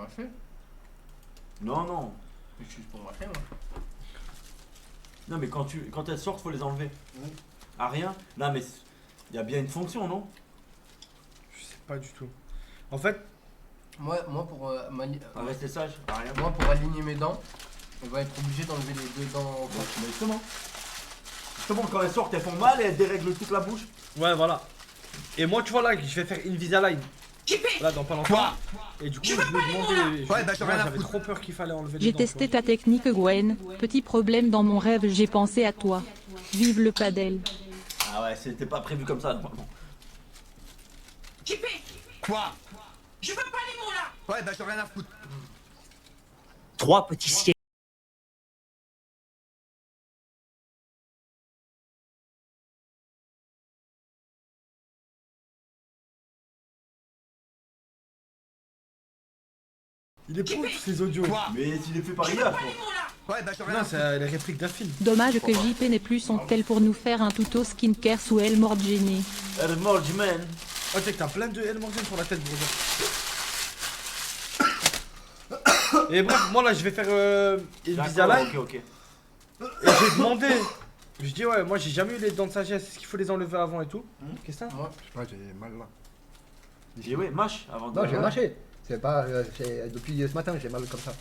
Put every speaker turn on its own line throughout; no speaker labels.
m'a fait.
Non, non.
J'utilise pour ma fait, moi.
Non, mais quand elles sortent, faut les enlever.
Oui.
Ah, rien? Là, mais il y a bien une fonction, non?
Je sais pas du tout. En fait,
Moi pour,
Ah, rester sage, ah, rien.
moi, pour aligner mes dents, on va être obligé d'enlever les deux dents.
Mais justement. Justement, quand elles sortent, elles font mal et elles dérèglent toute la bouche.
ouais, voilà. Et moi, tu vois là, je vais faire Invisalign. Là, dans pas longtemps. Et du coup, je lui ai demandé.
Ouais, d'accord, rien à
J'avais
foutre.
trop peur qu'il fallait enlever les
J'ai
dents,
testé
tu vois.
ta technique Gwen, petit problème dans mon rêve, j'ai pensé à toi. Vive le padel.
Ah ouais, c'était pas prévu comme ça. normalement.
Quoi? Je veux pas les mots là. Ouais, d'accord, rien à foutre.
3 petits siècles.
Il est pour tous ces audios.
Quoi?
Mais s'il est fait par IA, quoi.
Ouais, d'accord, rien
Non,
à foutre.
c'est les répliques d'un film.
Dommage que JP n'ait plus son tel pour nous faire un tuto skincare sous El Morgene.
Elle mange, man.
Oh, tu sais que t'as plein de El Morgan sur la tête, Bourgeois. Et bref, moi là, je vais faire Invisalign.
Ok, ok.
Et j'ai demandé. Je dis, ouais, moi j'ai jamais eu les dents de sagesse. Est-ce qu'il faut les enlever avant et tout? Qu'est-ce que c'est ça?
Moi,
Je sais pas, j'ai mal là.
J'ai ouais, mâche avant de.
Non, j'ai mâché. C'est pas. Depuis ce matin, j'ai mal comme ça.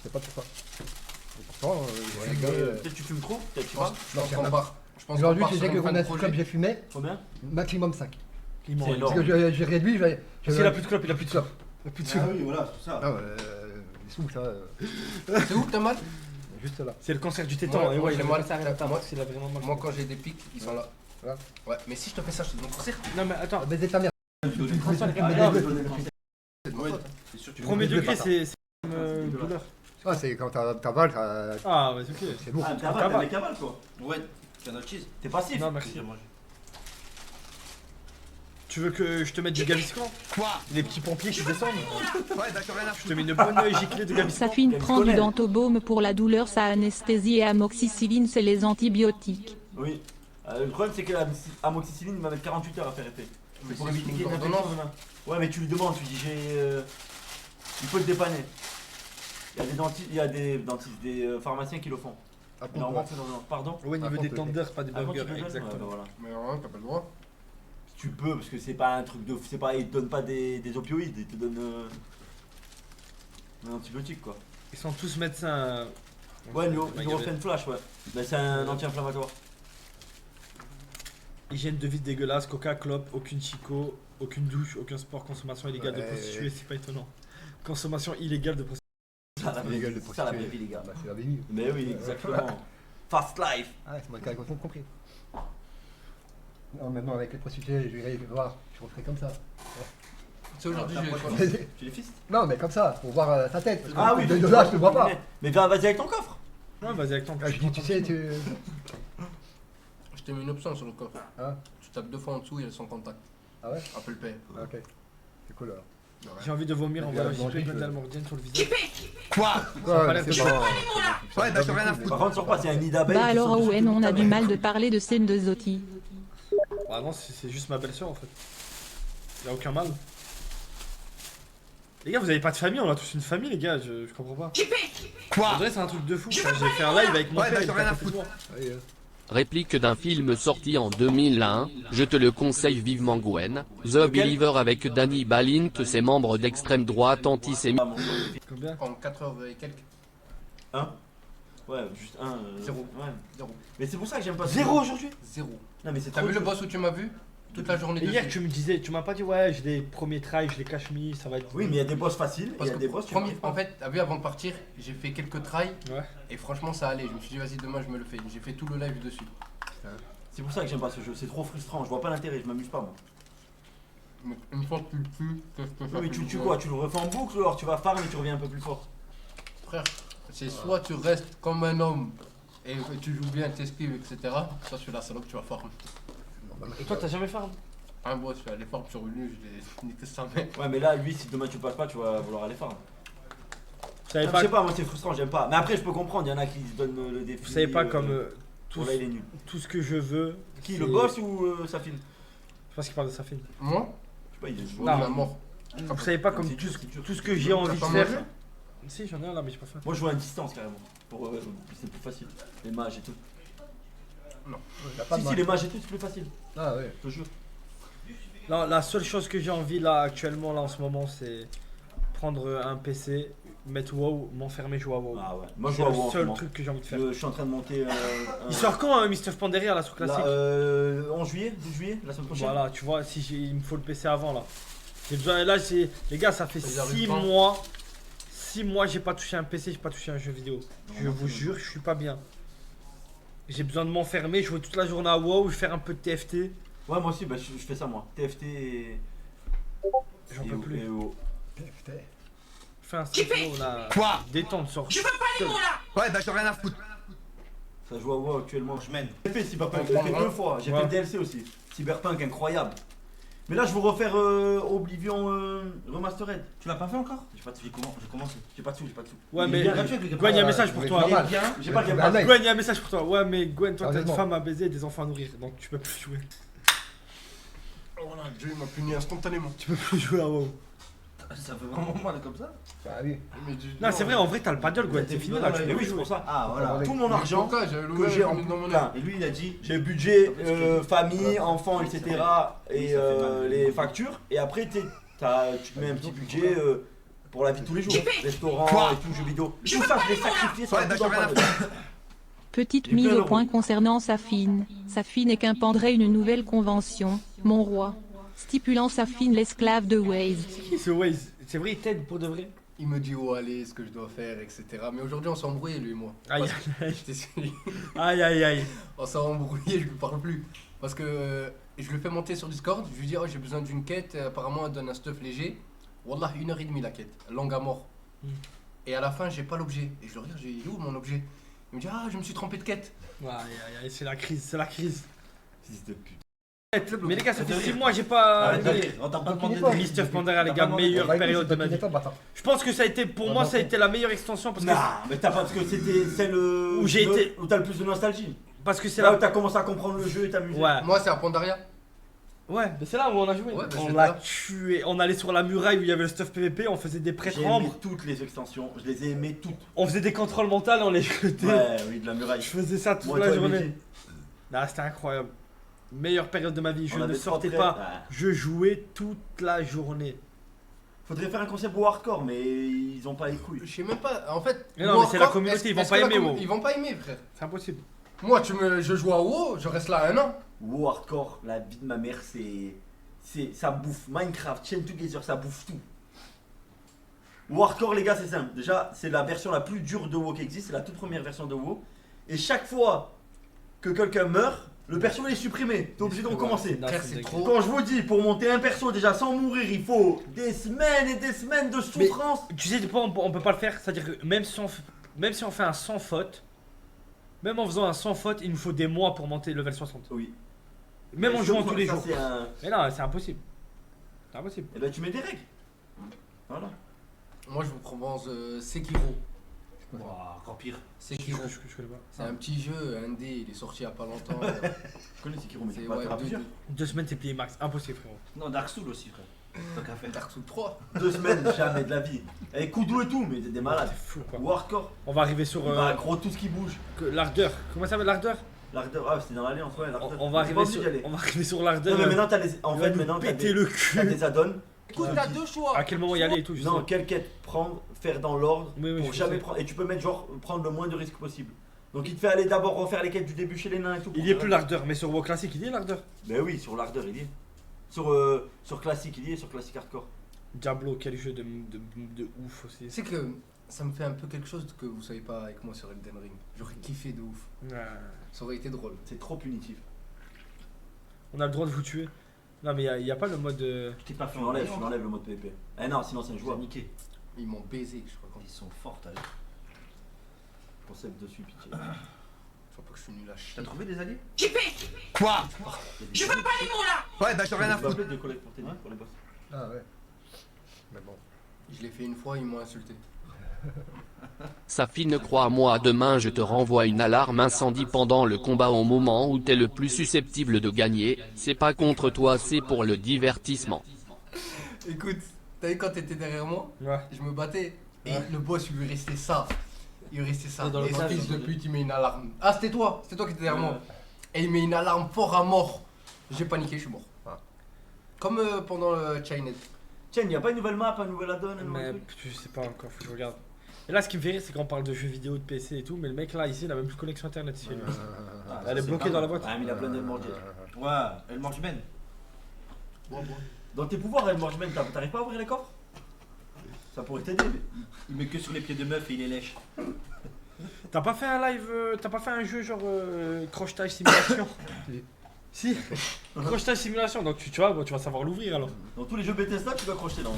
C'est pas pourquoi. Et pourtant,
Ouais, peut-être tu fumes trop, peut-être tu vois.
je pense
c'est
qu'on
un-
part. Je pense qu'on
aujourd'hui,
part
j'ai
sur
dit que
une fin de
combien de
projet.
clopes j'ai fumé,
Combien?
maximum 5.
Il m'en
C'est
reste.
énorme.
Parce que j'ai réduit,
Parce qu'il a plus de clopes, il a plus de
clopes.
clopes. Il a plus de
Ah
clopes.
oui, voilà, c'est ça.
Non, les sous, ça,
C'est où que t'as mal?
juste là.
C'est le cancer du tétan.
Moi,
Et ouais, il a
moi,
mal ça rien à
moi,
c'est vraiment mal.
Moi, quand j'ai des pics, ils sont là.
Voilà.
Ouais, mais si je te fais ça, je te donne cancer.
Non, mais attends.
Baiser ta mère.
Premier degré, c'est une douleur.
Ah, c'est quand t'avales, t'as.
Ah, ouais, c'est ok.
C'est lourd.
Ah, t'as des cavales, quoi.
Ouais, canal cheese.
T'es passif.
Non, merci. Tu veux que je te mette du Gaviscon?
Quoi?
Les petits pompiers qui descendent?
Ouais, d'accord, rien à
Je
foutre.
te mets une bonne giclée de Gaviscon.
Safine prend du dentobaume pour la douleur, sa anesthésie et amoxicilline, c'est les antibiotiques.
Oui. Le problème, c'est que l'amoxicilline il va mettre 48 heures à faire effet.
Mais
Pour
c'est
éviter
sous
qu'il y ait une
ordonnance.
infection. Ouais, mais tu lui demandes, tu dis il faut le dépanner. Il y a des dentistes, des pharmaciens qui le font. Mais normalement, c'est dans un. Pardon?
Ouais, niveau
Par
des
contre,
tenders, pas des
Ah, quand tu
burgers.
peux le faire,
Exactement.
ouais, bah voilà.
Mais vraiment, t'as pas le droit.
Tu peux, parce que c'est pas un truc de. C'est pas, ils te donnent pas des opioïdes, ils te donnent un antibiotique quoi.
Ils sont tous médecins.
Ouais,
Ma
ils refait une flash, ouais. Mais c'est un anti-inflammatoire.
Hygiène de vie dégueulasse, coca, clope, aucune chico, aucune douche, aucun sport, consommation illégale de
Ouais.
prostituées, c'est pas étonnant. Consommation illégale de prostituées.
Ça, la vraie
Les gueules de
vie, ça, la vraie
prostituées.
vie, les gars.
Bah, c'est la vie.
Mais oui, exactement. Fast life.
Ah, c'est moi qui ai compris. Non, maintenant avec les prostituées, je vais voir, je referai comme ça.
C'est aujourd'hui,
Ah,
j'ai.
Tu les fistes?
Non, mais comme ça, pour voir ta tête. Parce que
Ah oui,
de là, je te vois pas.
Mais vas-y avec ton coffre.
Non, vas-y avec ton
Ah, je dis, tu sais,
Je t'ai mis une option sur le coffre.
Hein?
Tu tapes 2 fois en dessous, il y a son contact.
Ah ouais?
Apple Pay.
Ah, ok. C'est cool alors.
J'ai envie de vomir en voyant
Ouais,
JP
ouais.
Gandalmordian sur le visage.
Quoi?
Ça a pas l'air
c'est
de-
bon.
Ouais, d'accord, rien à
Par
foutre.
contre, sur pas, c'est un nid d'abeilles.
Bah
qui
alors
saute dessus
Owen,
toute
on
ta
a du
mère.
mal de parler de scène de Zoti.
Bah non, c'est juste ma belle-sœur en fait. Y'a aucun mal. Les gars, vous avez pas de famille, on a tous une famille, les gars, je comprends pas. En
Quoi?
vrai, c'est un truc de fou. J'ai fait un live avec mon
Ouais,
père, il
d'accord,
était
rien
à
à
côté de moi.
Ouais,
Réplique d'un film sorti en 2001, je te le conseille vivement Gwen, The Believer avec Danny Balint, ses membres d'extrême droite antisémite.
Ah, mon Dieu.
Combien?
En 4 heures et quelques.
Un. Ouais, juste un.
Zéro.
Ouais.
Zéro.
Mais c'est pour ça que j'aime pas.
Zéro aujourd'hui?
Zéro.
Non, mais c'est
T'as
trop
vu le
dur.
boss où tu m'as vu? Toute la journée
Et hier,
dessus.
tu me disais, tu m'as pas dit, ouais, j'ai des premiers tries, je les cache mis, ça va être.
Oui, mais il y a des boss faciles.
Parce
Il y a
que
des boss. tu
premier,
peux pas.
en fait, t'as vu avant de partir, j'ai fait quelques tries
Ouais.
et franchement ça allait. Je me suis dit vas-y demain je me le fais. J'ai fait tout le live dessus.
C'est pour ça que j'aime pas ce jeu. C'est trop frustrant. Je vois pas l'intérêt. Je m'amuse pas moi.
Mais une fois que tu le tues, qu'est-ce que ça
Oui, mais
fait
tu
du
tues
bien.
quoi? Tu le refais en boucle ou alors tu vas farm et tu reviens un peu plus fort?
Frère, c'est soit tu restes comme un homme et que tu joues bien, t'esquives, etc. Soit je suis la salope, tu vas farm.
Et toi, t'as jamais farm?
Un boss, je suis allé farm sur une nuit, je l'ai niqué sa mère.
Ouais, mais là, lui, si demain tu passes pas, tu vas vouloir aller farm.
Vous savez
Je
pas,
sais pas, moi c'est frustrant, j'aime pas. Mais après, je peux comprendre. Il y en a qui se donnent le défi.
vous savez pas comme tout,
Bon, là, il est nul.
tout ce que je veux.
Qui,
c'est-
le boss ou Safin?
Je pense qu'il parle de sa fille.
Moi,
Je sais pas, il est
je vois
Non.
la mort.
Vous savez pas comme
C'est dur, c'est dur.
tout ce que j'ai envie de
pas
faire.
mangé?
Si, j'en ai un là, mais j'ai pas fait.
Moi je joue à distance carrément. C'est plus facile. Les mages et tout.
Y'a pas de
Si,
mal.
les mages et tout, c'est plus facile.
Ah ouais.
Je te jure.
Non, la seule chose que j'ai envie là actuellement là en ce moment c'est prendre un PC, mettre WoW, m'enfermer jouer à WoW.
Ah ouais. Moi je
C'est
joue à
le
WoW en ce
seul
moment.
truc que j'ai envie de faire.
Je suis en train de monter
Il sort quand Mr. Panderia là sur classique?
là, en juillet, 12 juillet, la semaine prochaine.
Voilà, tu vois, si il me faut le PC avant là. J'ai besoin, là, les gars, ça fait
Ils arrivent
6
pas.
mois. 6 mois, j'ai pas touché un PC, j'ai pas touché un jeu vidéo. Je vous jure, je suis pas bien. J'ai besoin de m'enfermer, jouer toute la journée à WoW, faire un peu de TFT.
Ouais, moi aussi, bah, je fais ça moi. TFT et.
J'en
et
peux
au-
plus.
et au-
Putain.
Fais un stream là.
Quoi?
Détente, sort.
Je veux pas les mots là.
Ouais, bah j'en ai rien à foutre.
Ça joue à WoW actuellement.
Je mène.
J'ai fait Cyberpunk, je l'ai fait 2 fois. J'ai
Ouais.
fait le DLC aussi. Cyberpunk, incroyable. Mais là, je veux refaire Oblivion Remastered.
Tu l'as pas fait encore?
J'ai pas de sous. Je commence. J'ai pas de sous, j'ai pas de sous.
Ouais,
Il
mais
est bien,
gratuit avec le
Gwen, il y a un
Ah,
message pour
mais
toi.
pas mal.
Bien.
J'ai pas le
Mais
Game Pass.
mec,
Gwen, il y a un message pour toi. Ouais, mais Gwen, toi, t'as une
Sérieusement.
femme à baiser et des enfants à nourrir. Donc tu peux plus jouer.
Voilà, Dieu m'a puni instantanément.
Tu peux plus jouer à WoW.
Ça fait vraiment mal comme ça?
Bah oui.
Mais
Non, c'est vrai, en vrai, t'as le paddle, Gwen. C'est fini là, tu
Mais
peux
oui,
plus
c'est
jouer.
pour ça.
Ah voilà.
Tout mon argent
j'avais
que
l'ouvert,
j'ai en
mis dans mon
plein.
Et lui il a dit.
J'ai le budget, famille, enfants, etc. Et les factures. Et après, tu te mets un petit budget pour la vie de tous les jours. Restaurant et tout, jeux vidéo. Tout ça, je l'ai sacrifié sur
Ouais,
la
bah
vie
j'en ai rien à
d'enfant.
foutre.
Petite
J'ai
mise
plein
au
d'euros.
point concernant Safine. Safine est qu'impenderait une nouvelle convention, mon roi, stipulant Safine l'esclave de Waze.
C'est qui ce Waze? C'est vrai, il t'aide pour de vrai?
Il me dit où aller, ce que je dois faire, etc. Mais aujourd'hui, on s'est embrouillé, lui et moi.
Aïe,
Parce que-
aïe,
J'étais sûr.
aïe, aïe, aïe.
On s'est embrouillé, je lui parle plus. Parce que je le fais monter sur Discord, je lui dis, oh, j'ai besoin d'une quête, apparemment elle donne un stuff léger. Wallah, 1h30 la quête, longue à mort. Et à la fin, j'ai pas l'objet. Et je le regarde, j'ai dit, où mon objet? Il me dit, ah, je me suis trompé de quête.
Aïe, aïe, aïe, c'est la crise, c'est la crise.
Fils de pute.
Mais les gars, ça fait 6 mois, j'ai pas.
Arrête de rire. On t'a pas demandé de rire.
Mr. Pandora, les
T'as
gars,
pas demandé
meilleure
Bah, écoute,
période de
c'est
ma
pas
vie.
toi, bâtard.
Je pense que ça a été, pour moi, ça a été la meilleure extension parce que.
Non, mais t'as pas parce que c'était celle
Où j'ai été-
où t'as le plus de nostalgie.
Parce que c'est
C'est là
là.
où t'as commencé à comprendre le jeu et t'amuser.
Ouais,
Moi, c'est à Pandaria.
ouais, mais c'est là où on a joué.
Ouais, bah,
On
c'est
l'a
là.
tué. On allait sur la muraille où il y avait le stuff PVP, on faisait des
J'ai aimé
prêtres-membres,
toutes les extensions, je les ai aimées toutes.
on faisait des contrôles mentaux, on les jetait.
Ouais, oui, de la muraille.
Je faisais ça toute
Moi,
la
toi,
journée.
Luigi,
Là, c'était incroyable. Meilleure période de ma vie. Je
on
ne
avait
sortais
100
pas.
traits. Ouais.
Je jouais toute la journée.
Faudrait faire un concept au hardcore, mais ils ont pas les couilles.
Je sais même pas, en fait.
Mais non, mais c'est la
Warcraft,
communauté, ils vont
est-ce
pas
que la
aimer, WoW.
Ils vont pas aimer, frère.
C'est impossible.
Moi, je joue à WoW, je reste là 1 an.
WoW hardcore, la vie de ma mère, ça bouffe. Minecraft, Chain Together, ça bouffe tout. WoW hardcore, les gars, c'est simple. Déjà, c'est la version la plus dure de WoW qui existe, c'est la toute première version de WoW. Et chaque fois que quelqu'un meurt, le perso il est supprimé. T'es obligé de recommencer.
Frère, c'est trop.
Quand je vous dis, pour monter un perso déjà sans mourir, il faut des semaines et des semaines de souffrance.
Tu sais pourquoi on peut pas le faire? C'est-à-dire que même si on fait un sans faute, même en faisant un sans faute, il nous faut des mois pour monter level 60.
Oui.
Même en
Et
jouant
je
tous les
ça,
jours.
c'est un-
Mais non, c'est impossible. C'est impossible.
Et ben tu mets des règles. Voilà.
Moi, je vous propose Sekiro.
Ouah, encore pire.
Sekiro.
Je connais pas.
C'est un petit jeu indé, il est sorti il y a pas longtemps.
Je connais Sekiro, mais
C'est
tu peux pas
ouais,
faire à plusieurs.
2 semaines, t'es plié max. Impossible, frérot.
Non, Dark Souls aussi, frère. Tant qu'à faire.
Dark Souls 3.
2 semaines, jamais de la vie. Avec Kudo et tout, mais t'es des malades.
C'est fou, quoi.
Ou hardcore.
On va arriver sur
Bah, gros, tout ce qui bouge.
l'ardeur. Comment ça s'appelle l'ardeur?
L'ardeur, ah, c'était dans l'allée en soi, l'ardeur.
On va
T'es pas
arriver
obligé
sur,
d'y aller.
on va arriver sur
Non,
l'ardeur.
mais maintenant, t'as des. En
Il va
fait,
nous
maintenant, t'as
péter
des,
le
t'as
cul.
des add-ons.
Écoute, t'as deux choix.
À quel moment y aller et tout, je
Non,
sais.
quelle quête prendre, faire dans l'ordre
Oui, oui,
pour
je
jamais
sais.
prendre. Et tu peux mettre genre prendre le moins de risques possible. Donc il te fait aller d'abord refaire les quêtes du début chez les nains et tout.
Il y est plus l'ardeur, mais sur WoW classique, il y est l'ardeur.
Ben oui, sur l'ardeur il y est. Sur classique il y est, sur classique hardcore.
Diablo, quel jeu de ouf aussi.
C'est que ça me fait un peu quelque chose que vous savez pas avec moi sur Elden Ring. J'aurais kiffé de ouf.
Ouais.
Ça aurait été drôle.
C'est trop punitif.
On a le droit de vous tuer. Non, mais il y a pas le mode.
T'es pas fait
Je m'enlève le mode PvP. Eh non, sinon c'est un
Je
joueur.
niqué.
Ils m'ont baisé, je crois. Quand...
Ils sont forts, t'as vu.
Concept dessus, pitié.
Je crois pas que je suis nul à chier.
T'as trouvé des alliés?
Quoi? Je veux pas les mots là.
Ouais, bah j'en ai rien à
Tu peux
foutre.
appeler des collègues pour t'aider pour les boss.
Ah ouais. Mais bon.
Je l'ai fait une fois, ils m'ont insulté.
Safine, crois-moi, demain je te renvoie une alarme incendie pendant le combat au moment où t'es le plus susceptible de gagner. C'est pas contre toi, c'est pour le divertissement.
Écoute, T'as vu quand t'étais derrière moi?
Ouais.
Je me battais. Et
Ouais.
le boss, il lui restait ça. Il lui restait ça.
Et dans le
Et ce
match,
fils de pute, il met une alarme. Ah, c'était toi qui étais derrière moi. Et il met une alarme fort à mort. J'ai paniqué, je suis mort.
Ah.
Comme pendant le Chained.
Tiens, il n'y a pas une nouvelle map, une nouvelle add-on, un nouveau
Mais
truc
je sais pas encore, faut que je regarde. Et là, ce qui me fait rire, c'est qu'on parle de jeux vidéo, de PC et tout, mais le mec là, ici, il a même plus de connexion internet chez lui.
Ah,
Elle est
ça,
bloquée
c'est
dans
pas
la
mal.
boîte.
Ah, mais il a plein de morges.
Ouais, elle mange Ben.
Dans tes pouvoirs, elle mange même, t'arrives pas à ouvrir les coffres? Ça pourrait t'aider.
Il met que sur les pieds de meuf et il les lèche.
T'as pas fait un live, t'as pas fait un jeu genre crochetage simulation? Si, crochetage simulation, donc tu vois, bon, tu vas savoir l'ouvrir alors.
Dans tous les jeux Bethesda, tu dois crocheter dans.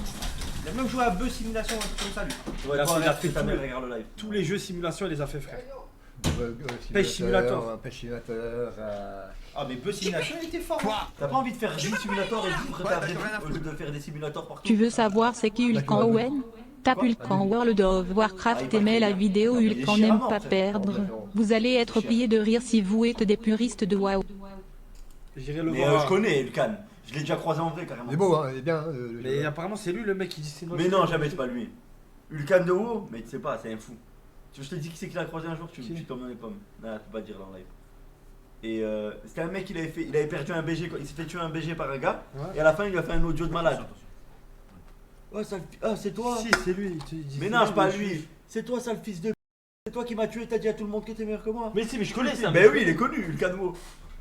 Il a même joué à Beu Simulation, un truc comme ça lui.
Ouais,
Il a
toi,
fait- il a
regarde,
fait
ta
tout
mère,
le-
regarde le live.
Tous les jeux simulation, il les a fait, frère.
Pêche
Simulator.
Pêche Simulator.
Ah mais Beu Simulation il était fort. Hein.
T'as pas envie de faire 10 simulateurs et vivre ta
bah,
vie
j'ai rien à
au lieu de faire des simulateurs partout?
Tu veux savoir c'est qui Ulcan Owen? Tape Ulcan World of Warcraft et mets la vidéo Ulcan n'aime pas perdre. Vous allez être pliés de rire si vous êtes des puristes de WoW.
J'irai le
Mais
voir.
je connais Ulcan, je l'ai déjà croisé en vrai carrément.
Il est beau, hein, il est bien.
Mais apparemment, c'est lui le mec qui dit c'est
Mais non, jamais c'est pas lui. Ulcan de haut, mais tu sais pas, c'est un fou. Tu veux que je te dis qui c'est qu'il a croisé un jour, tu tombes dans les pommes. Non, tu peux pas dire là en live. Et c'était un mec, il avait perdu un BG, il s'est fait tuer un BG par un gars,
Ouais.
et à la fin il lui a fait un audio de malade. Oh, c'est toi.
Si, c'est lui. il dit
Mais
c'est
non, c'est pas
je
lui.
suis-
C'est toi, sale fils de p***. C'est toi qui m'as tué, t'as dit à tout le monde que t'es meilleur que moi.
Mais si, mais je connais ça.
Ben oui, il est connu, Ulcan Wo.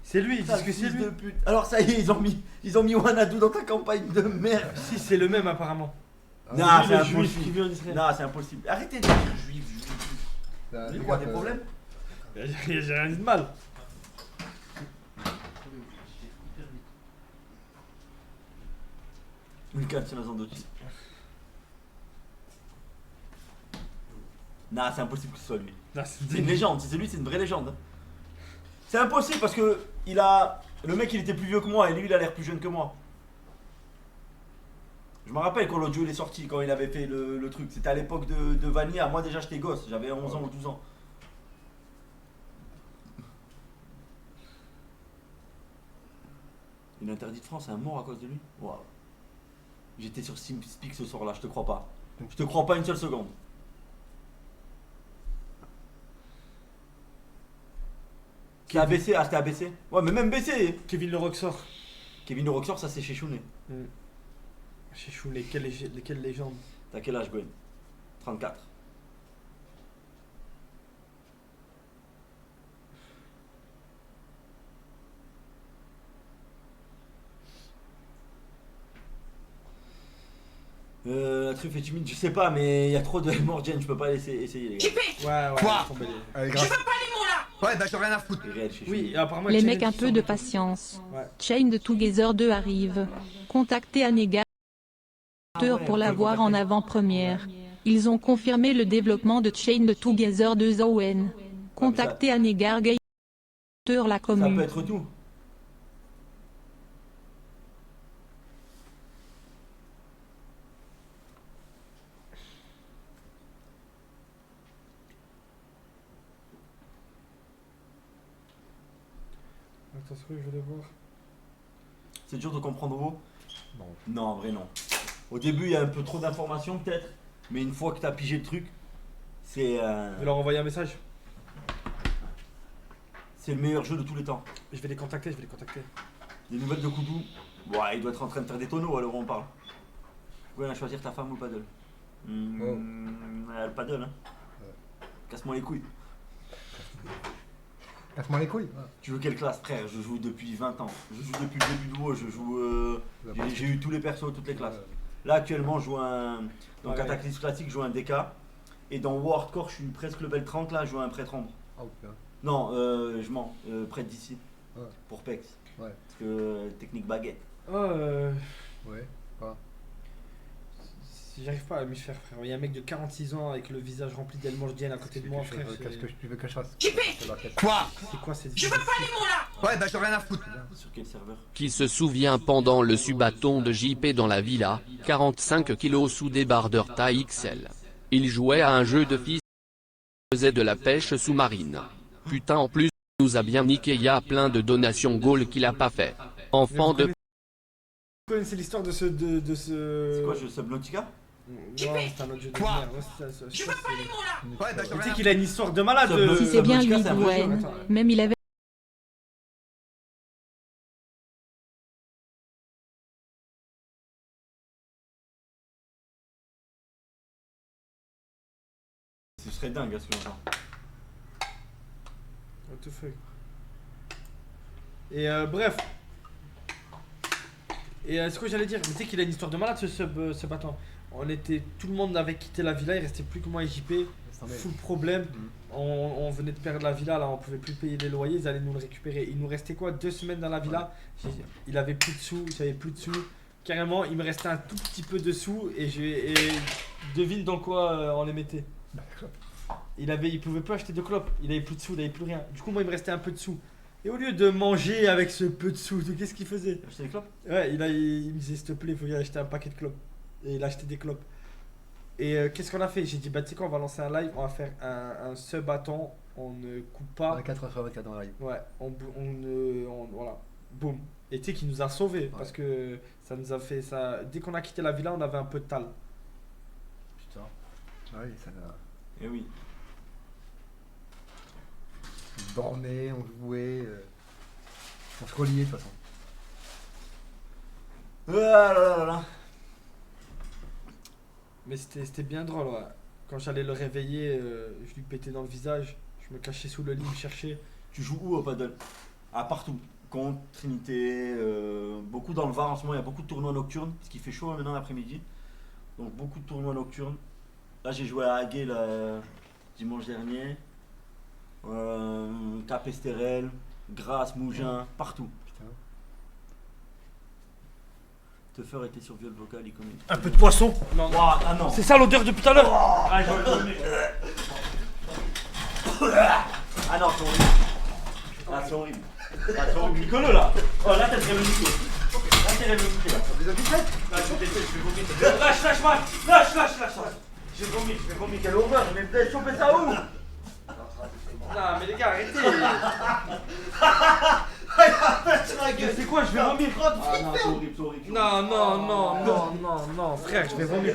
C'est lui, ils disent
Sale
que c'est
fils
lui.
de pute. Alors ça y est, ils ont mis Wanadu dans ta campagne de merde.
Si, c'est le même apparemment.
Non,
Lui,
c'est
le juif
impossible.
qui vit en Israël.
Non, c'est impossible. Arrêtez de dire juif. Lui, quoi, des problèmes?
J'ai rien dit de mal.
Ulcan, c'est dans un dossier. Non, c'est impossible que ce soit lui.
Non,
C'est une légende, si c'est lui, c'est une vraie légende. hein. C'est impossible parce que le mec il était plus vieux que moi et lui il a l'air plus jeune que moi. Je me rappelle quand l'audio il est sorti, quand il avait fait le truc. C'était à l'époque de Vanilla. Moi déjà j'étais gosse, j'avais 11 ans ou 12 ans. Il est interdit de France, c'est un mort à cause de lui. Waouh. J'étais sur SteamSpeak ce soir là, je te crois pas. Je te crois pas une seule seconde. C'était ABC, ah c'était ABC. Ouais mais même BC.
Kevin le Roxor.
Kevin le Roxor, ça c'est chez Chounet.
Chez Chou, lesquelles légendes?
T'as quel âge Gwen? 34. La truffe est timide, je sais pas, mais il y a trop de Morgen, je peux pas essayer les gars.
Ouais,
Quoi
laisse tomber les-
Allez, grâce.
Ouais bah j'ai rien à foutre.
C'est réel chez
Oui,
Chounet.
apparemment.
Les
Chain
mecs un
qui
peu
sort
de
tout.
patience.
Ouais.
Chain Together 2 arrive. Contactez Anega pour l'avoir en avant-première. Ils ont confirmé le développement de Chain Together 2 Owen. Contactez Anegar Gamer la
Ça peut
commune.
être tout.
Attends, ce que je voulais voir.
C'est dur de comprendre WoW.
Non.
Non, en vrai non. Au début il y a un peu trop d'informations peut-être, mais une fois que t'as pigé le truc, c'est
Je vais leur envoyer un message.
c'est le meilleur jeu de tous les temps.
Je vais les contacter,
Des nouvelles de Koudou. Ouais, il doit être en train de faire des tonneaux alors on parle. Ouais, à choisir ta femme ou le paddle. Le paddle, hein. Casse-moi les couilles.
Casse-moi les couilles.
Tu veux quelle classe, frère? Je joue depuis 20 ans. Je joue depuis le début de WoW. Je joue. J'ai eu tous les persos, toutes les classes. Là, actuellement, je joue un. Dans
Ouais.
Cataclysme Classique, je joue un DK. Et dans WoW Hardcore, je suis presque level 30. Là, je joue un prêtre ombre.
Oh putain.
Non, je mens. Prêtre d'ici.
Ouais.
Pour Pex.
Ouais.
Parce que technique baguette.
Oh,
Ouais.
j'arrive pas à m'y faire, frère. Il y a un mec de 46 ans avec le visage rempli d'Elmordienne à côté de moi, frère.
Qu'est-ce que tu veux que je fasse?
Quoi
C'est quoi cette
Je veux pas les mots là.
Ouais bah j'ai rien à foutre.
Sur quel serveur?
Qui se souvient pendant le subathon de JP dans la villa, 45 kilos sous débardeur taille XL. Il jouait à un jeu de fils, faisait de la pêche sous-marine. Putain en plus, il nous a bien niqué, y a plein de donations goal qu'il a pas fait. Enfant de
connaissez l'histoire de ce. De ce...
C'est quoi, je Subnautica?
Non, c'est un autre jeu de merde. Ouais,
Je veux pas les mots là.
Ouais, d'accord.
tu sais qu'il a une histoire de malade.
Si c'est bien lui,
Subnautica, c'est un vrai jeu,
Owen,
attends.
même il avait
Ce serait dingue, à ce que j'entends.
What the fuck. Et bref. Et ce que j'allais dire, mais tu sais qu'il a une histoire de malade ce battant. Tout le monde avait quitté la villa, il restait plus que moi et JP. Full problème. On venait de perdre la villa, là on pouvait plus payer les loyers, ils allaient nous le récupérer. Il nous restait quoi, 2 semaines dans la villa. Il avait plus de sous, j'avais plus de sous. Carrément, il me restait un tout petit peu de sous et devine dans quoi on les mettait. Il pouvait plus acheter de clopes, il avait plus de sous, il avait plus rien. Du coup moi il me restait un peu de sous. Et au lieu de manger avec ce peu de sous, qu'est-ce qu'il faisait?
Acheter des clopes?
Ouais, il me disait s'il te plaît, il faut y acheter un paquet de clopes. Et il a acheté des clopes. Et qu'est-ce qu'on a fait? J'ai dit bah tu sais quoi, on va lancer un live, on va faire un sub-bâton, on ne coupe pas.
24 heures sur 24 dans la live.
Ouais, voilà, boum. Et tu sais qu'il nous a sauvés parce que ça nous a fait ça. Dès qu'on a quitté la villa, on avait un peu de tal.
Putain. Ah oui, ça va.
Eh oui.
On dormait, on jouait. On se reliait de toute façon.
Ah là là là là.
Mais c'était bien drôle, ouais. Quand j'allais le réveiller, je lui pétais dans le visage. Je me cachais sous le lit, me cherchais.
Tu joues où au paddle? Ah, partout. Contre, Trinité, beaucoup dans le Var en ce moment, il y a beaucoup de tournois nocturnes, parce qu'il fait chaud maintenant l'après-midi. Donc beaucoup de tournois nocturnes. Là j'ai joué à Hagué dimanche dernier. Capesterel, Grasse, Mougins, partout.
Putain.
Tuffer était sur viol vocal, il connaît.
Un peu de poisson. Non, non.
Ouah, ah non.
C'est ça l'odeur depuis tout à l'heure.
Ah non, c'est horrible. Ah, c'est horrible. Ah, c'est horrible. Nicolas là. Oh, là, t'as très le micro. Là, t'as le micro là.
Vous avez fait?
Là, je vais vomir. Lâche, lâche, lâche. Lâche, lâche, lâche. Je vais vomir. Quelle horreur. Mais vous avez chopé ça où?
Non, mais les gars, arrêtez. Mais c'est quoi, je vais vomir.
Ah non, c'est horrible, c'est horrible.
Non, non, non, non, non, non, frère, je vais vomir.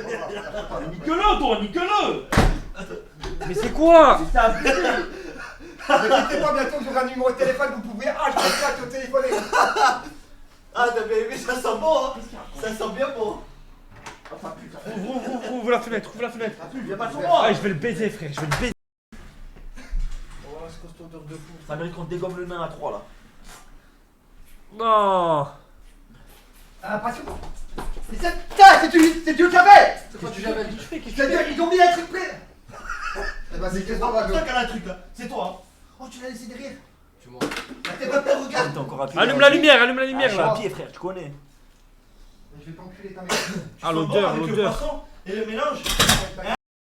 Nicolas, toi, Nicolas.
Mais c'est quoi?
C'est abusé.
Ne quittez pas, bientôt j'aurai un numéro de téléphone, vous pouvez H24 au téléphoner.
Ah, mais ça sent bon, hein. Ça sent bien bon.
Ouvre la fenêtre, ouvre la fenêtre.
Viens pas sur moi.
Ah, je vais le baiser, frère, je vais le baiser.
Ça mérite qu'on te dégomme le nain à 3 là.
Non.
Ah, pas sûr. Mais c'est Dieu qui avait.
C'est quoi tu j'avais dit?
Ils ont mis un truc près. Eh ben, c'est qu'est-ce qu'on va
C'est toi qui as un truc là. C'est toi.
Oh, tu l'as laissé derrière.
Tu m'en.
T'es pas peur, regarde.
T'es encore appuyé.
Allume la lumière,
Je suis à
là.
pied, frère, tu connais.
Je vais t'enculer ta mère.
Ah, l'odeur, l'odeur.
Et le mélange.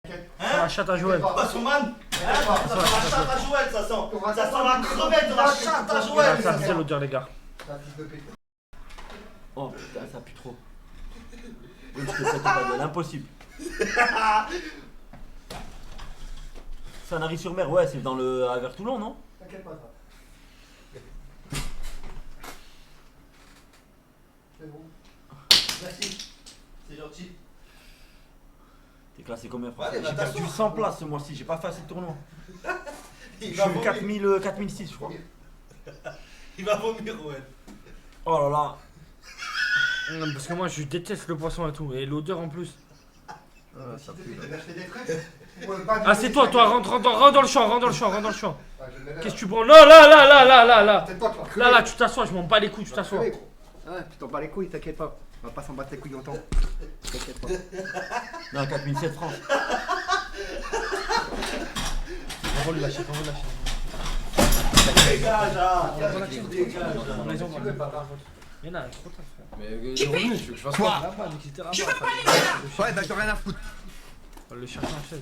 C'est la chatte à Joël.
Poisson man. Ça sent la chatte à Joël, ça sent. Ça sent la crevette de la chatte à Joël.
Ça faisait l'odeur, les gars.
Oh putain, ça pue trop. Oui, je te fais pas de l'impossible. Sanary-sur-Mer, ouais, c'est dans le. vers Toulon, non?
T'inquiète pas, ça. C'est bon.
Merci. C'est gentil. T'es classé combien, frère?
Ouais,
J'ai perdu 100 places ce mois-ci, j'ai pas fait assez de tournois. Je suis 4006, je crois.
Il va vomir, ouais.
Oh là là.
Non, parce que moi, je déteste le poisson et tout. Et l'odeur en plus.
Ah, ça pue. T'as acheté des frais?
Ah, c'est toi, rentre dans le champ, rentre dans le champ.
Ah,
Qu'est-ce que tu prends? Là.
C'est toi qui vas crever.
Là, tu t'assois, je m'en bats les couilles, tu t'assois.
Ah, tu t'en bats les couilles, t'inquiète pas. On va pas s'en battre les couilles longtemps. T'inquiète pas.
Non, 4007 francs.
On va le lâcher.
Dégage, ah.
On les envoie. Il y en a trop tard, frère.
Mais il est revenu, tu veux que je fasse quoi?
Là-bas, mais c'était
Je
là-bas.
veux pas les mots là.
Ouais, d'accord, rien à foutre.
On va le chercher en chaise.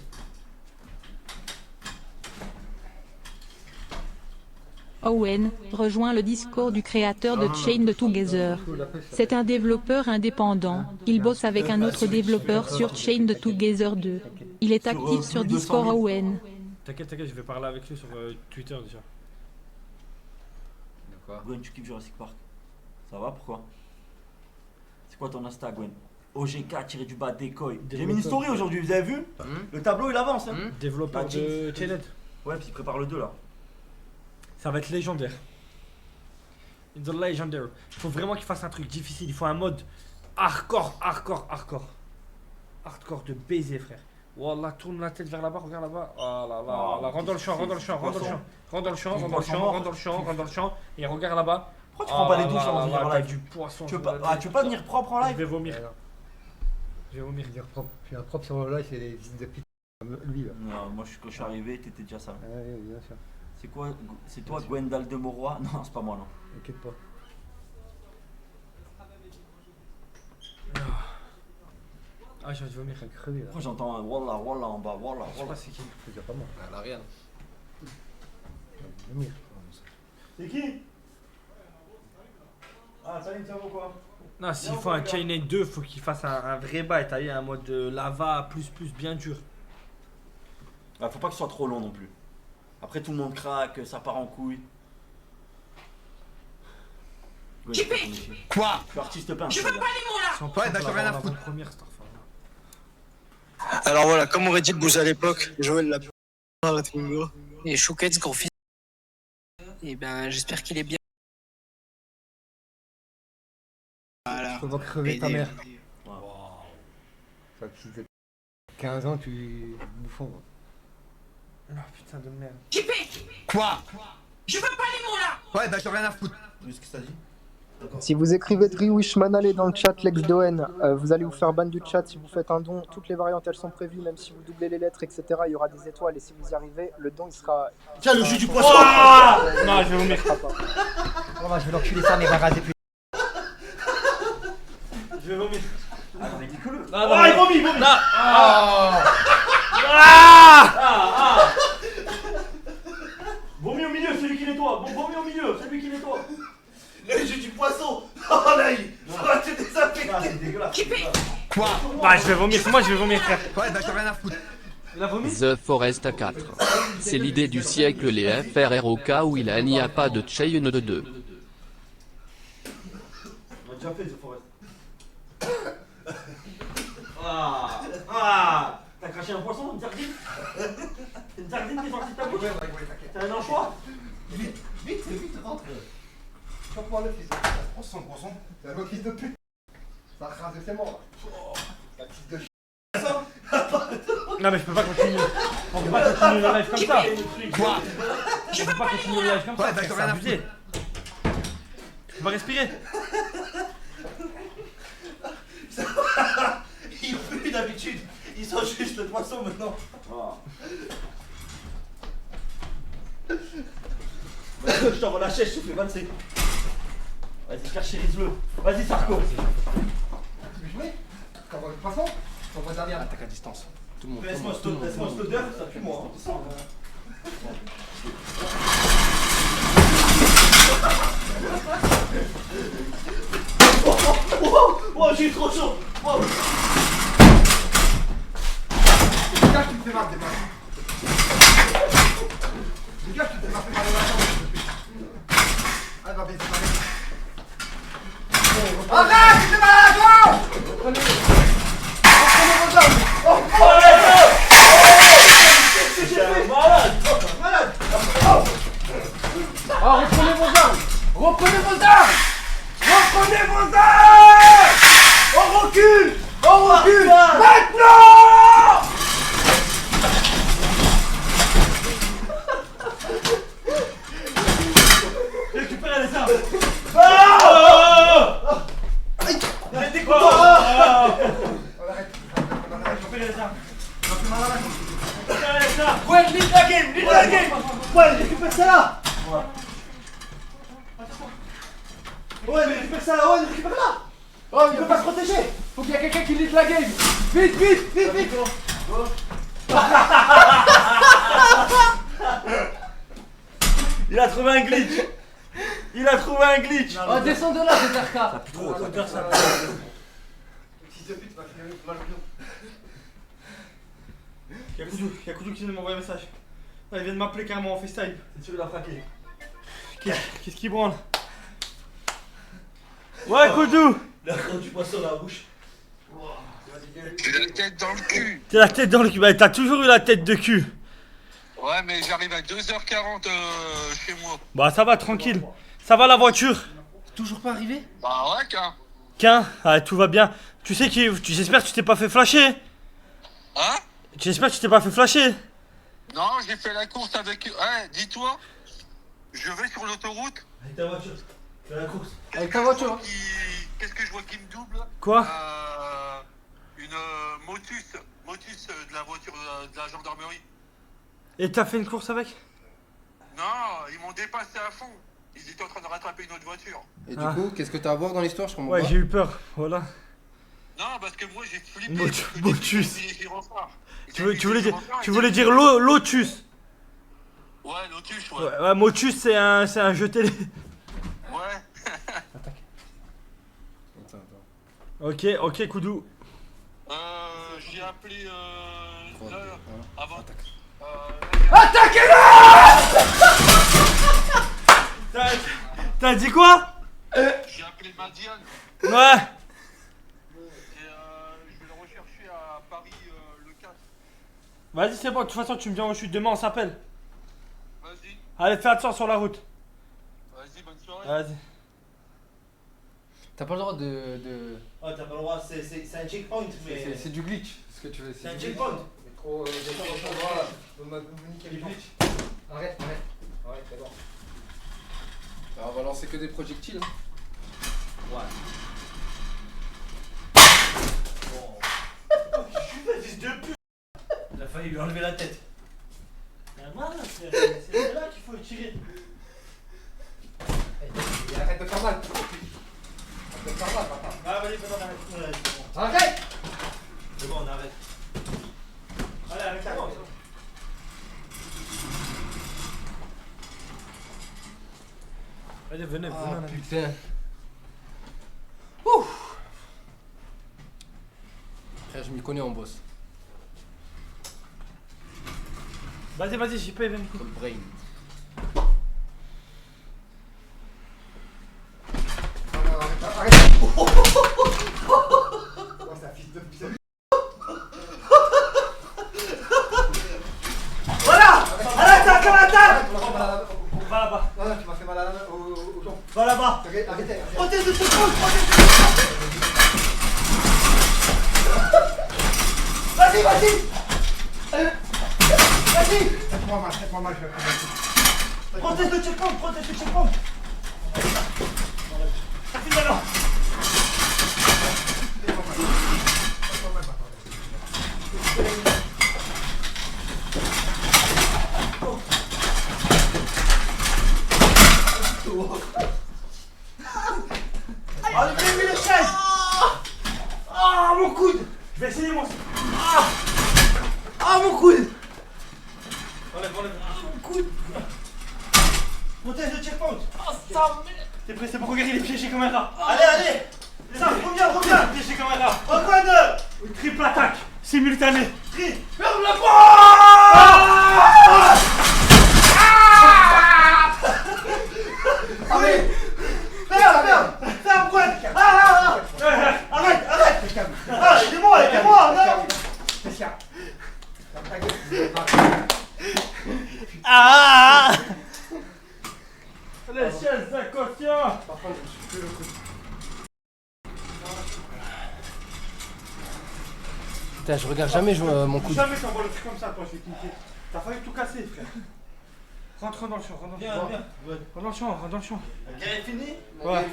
Owen rejoint le Discord du créateur de Chained Together. C'est un développeur indépendant. Il bosse avec un autre développeur sur Chained Together 2. Il est actif sur Discord Owen.
T'inquiète, je vais parler avec lui sur Twitter déjà.
De quoi?
Gwen, tu kiffes Jurassic Park? Ça va, pourquoi? C'est quoi ton Insta, Gwen? OGK-du-bas decoy. J'ai
Développeur.
mis une story aujourd'hui, vous avez vu? Le tableau il avance. Hein.
Développeur
Bah,
de Chained.
Ouais, puis il prépare le 2 là.
Ça va être légendaire. It's legendary. Il faut vraiment qu'il fasse un truc difficile. Il faut un mode hardcore. Hardcore de baiser, frère. Wallah, tourne la tête vers là-bas, regarde là-bas. Oh là là, là. Rentre dans le champ, rentre dans le champ, rentre dans le champ. Rentre dans le champ, rentre dans le champ, rentre dans le champ, rentre dans le champ. Et regarde là-bas.
Pourquoi tu prends pas les douches avant de venir en
T'as
live?
du poisson.
Tu veux pas venir propre en
Je
live?
vais vomir. Je vais vomir.
Je suis un propre sur le live, c'est des fils de pute comme lui là.
Non, moi quand je suis arrivé, t'étais déjà ça.
Ouais, bien sûr.
C'est quoi? C'est toi, Gwendal de Mauroy? Non, c'est pas moi, non.
T'inquiète pas.
Ah, j'ai envie de vomir.
Je suis crevé là.
Pourquoi j'entends un Wallah, Wallah en bas, Wallah,
Je sais pas
Wallah?
c'est qui.
C'est déjà pas moi.
Elle a rien.
Je vais vomir.
C'est qui? Ah, salut, ça va quoi?
Non, s'il faut un Chained 2, faut qu'il fasse un vrai bail. T'as vu, un mode lava plus bien dur.
Ah, faut pas que ce soit trop long non plus. Après, tout le monde craque, ça part en couille.
JP.
Quoi?
Je suis artiste peintre.
Je veux pas les mots là.
Si on
Ouais, d'accord, rien à
la
foutre.
première Starfall.
Alors voilà, comme aurait dit le Bouge à l'époque, Joël l'a et Chouquet's gros fils. Et ben j'espère qu'il est bien. Voilà.
Je peux pas crever ta mère.
Wow.
Ça, si t'as 15 ans, tu bouffon.
Oh putain de merde.
JP.
Quoi?
Je veux pas les mots là.
Ouais, d'accord, rien à foutre.
Qu'est-ce que t'as dit?
Si vous écrivez Driwish Manalé dans le chat, l'ex d'Owen, vous allez vous faire ban du chat si vous faites un don. Toutes les variantes elles sont prévues, même si vous doublez les lettres, etc. Il y aura des étoiles et si vous y arrivez, le don il sera.
Tiens, le jus du poisson!
Non, je vais vomir.
Oh, je vais l'enculer ça, mais va raser plus.
Je vais vomir.
Ah, non, mais dis-le!
Non,
Oh,
non,
il vomit, il vomit!
non.
Vomis au milieu, celui qui nettoie! Bon, vomis au milieu, celui qui nettoie!
Le jus du poisson. Oh là, ça tu désaffecté.
Ah, c'est dégueulasse!
Quoi?
Bah, je vais vomir. C'est moi, je vais vomir, frère.
Ouais, d'accord, rien à foutre.
Il a vomi?
The Forest 4. C'est l'idée du siècle, les FRROK où il n'y a pas de Chained 2.
On a déjà fait The Forest. Ah! Ah! T'as craché un poisson, une sardine? Une sardine qui est sortie de ta bouche? T'as un anchois?
Vite, rentre. Pas pour le fils de pute. Poisson. C'est un autre fils de pute. Ça rase, c'est mort. La petite de
Non, mais je peux pas continuer. On peut pas continuer le live comme ça.
Quoi?
On peut pas continuer le live comme ça.
Ouais, d'accord,
C'est
rien à
abusé. Je peux pas respirer.
Il pue d'habitude. Il sent juste le poisson maintenant.
Je t'envoie la chaise, je te fais 25. Vas-y, carchérise-le. Vas-y, Sarko.
Tu veux jouer? T'envoies le poisson? T'envoies derrière.
Attaque à distance. Tout le monde.
Laisse-moi cette odeur, ça pue moi. Oh, j'ai eu trop chaud. Oh.
Dégage, tu me fais mal, dégage. Dégage, tu me fais mal, fais mal à la jambe. Allez, va baisser ta mère. Arrête, tu me fais mal à la jambe. Reprenez vos armes. Malade.
Ah, reprenez vos armes. Reprenez vos armes.
On recule.
Maintenant.
Récupère les armes. Arrête tes couteaux. Récupère les armes. Récupère les armes.
Ouais, lead la game.
Ouais, récupère ça là. Ouais, mais récupère ça là. Ouais, récupère là.
Oh,
Il peut pas se protéger.
faut qu'il y ait quelqu'un qui lead la game. Vite.
Il a trouvé un glitch.
Oh, descends de là, ZRK.
Fils de pute, va finir mal au
Y'a Koudou qui vient de m'envoyer un message. Il vient de m'appeler carrément en FaceTime.
C'est sûr, il a fraqué.
Qu'est-ce qu'il branle? Ouais, Koudou!
La crotte du poisson dans la bouche.
J'ai la tête dans le cul.
T'as la tête dans le cul. Bah, t'as toujours eu la tête de cul.
Ouais, mais j'arrive à 2h40 chez moi.
Bah, ça va, tranquille. Ça va la voiture?
Toujours pas arrivé?
Bah ouais,
Qu'un, ah, tout va bien. Tu sais j'espère que tu t'es pas fait flasher.
Hein?
J'espère que tu t'es pas fait flasher.
Non, j'ai fait la course avec... Ouais, dis-toi, je vais sur l'autoroute.
Avec ta voiture. Fais la course.
Avec ta voiture.
Qu'est-ce que je vois qui me double?
Quoi?
Une Motus de la voiture de la gendarmerie.
Et t'as fait une course avec?
Non, ils m'ont dépassé à fond. Ils étaient en train de rattraper une autre voiture.
Et du coup, qu'est-ce que t'as à voir dans l'histoire? Je comprends
Ouais,
pas.
j'ai eu peur, voilà.
Non, parce que moi j'ai flippé.
Motus. Tu voulais dire Lotus?
Ouais, Lotus, ouais.
Ouais, Motus, c'est un jeu télé.
Ouais.
Ok, Koudou.
J'ai appelé avant.
T'as dit quoi?
J'ai appelé Madiane.
Ouais.
Et je vais le rechercher à Paris le 4.
Vas-y, c'est bon, de toute façon, tu me viens au chute demain, on s'appelle.
Vas-y.
Allez, fais attention sur la route.
Vas-y, bonne soirée.
Vas-y.
T'as pas le droit de...
Oh, t'as pas le droit, c'est un checkpoint, mais.
C'est du glitch, ce que tu veux.
C'est un checkpoint.
Mais trop. Voilà. Vous niquez les gens. Arrête, c'est bon.
Alors, on va lancer que des projectiles.
Ouais. Fils de pute. Il a failli lui enlever la tête. C'est là qu'il faut tirer.
Arrête de faire mal. Arrête de faire mal, papa.
Ah, vas-y, c'est bon, arrête.
Arrête.
C'est bon, on arrête. Allez, arrête la grosse.
Allez, venez,
Ah
venez.
putain. Ouh. Frère, je m'y connais en boss.
Vas-y, j'y paye, viens.
Full brain.
Arrête. Oh, c'est un fils de pute.
Voilà. Arrête, t'as comme la table.
Va là-bas.
Non, tu m'as fait mal à la main, au jambe.
Va là-bas.
Arrêtez.
Protège de secours. Vas-y.
Faites-moi mal, je vais faire
Protège de checkpoint. Ça finit alors. Enlevez-lui les chaises. Ah, mon coude. Je vais essayer moi. Ah, mon coude. Enlève. Ah, mon coude. Protège le checkpoint. Ah, ça merde. T'es pressé pour regarder, il est piégé comme un rat. Allez. Ça, reviens.
Piégé comme un rat.
Encore deux.
Triple attaque, simultané.
Ferme la porte.
Allez.
Ferme quoi. Arrête. Ah, aidez-moi, non.
Qu'est-ce qu'il y a? Ta gueule.
Ah! Les chaises inconscients!
Par contre, je suis plus le coup.
Putain, je regarde jamais mon coup.
Jamais t'envoies le truc comme ça, toi, je vais te niquer. T'as failli tout casser, frère. Rentre dans le champ,
Viens.
rentre dans le champ.
La guerre est finie.
Ouais.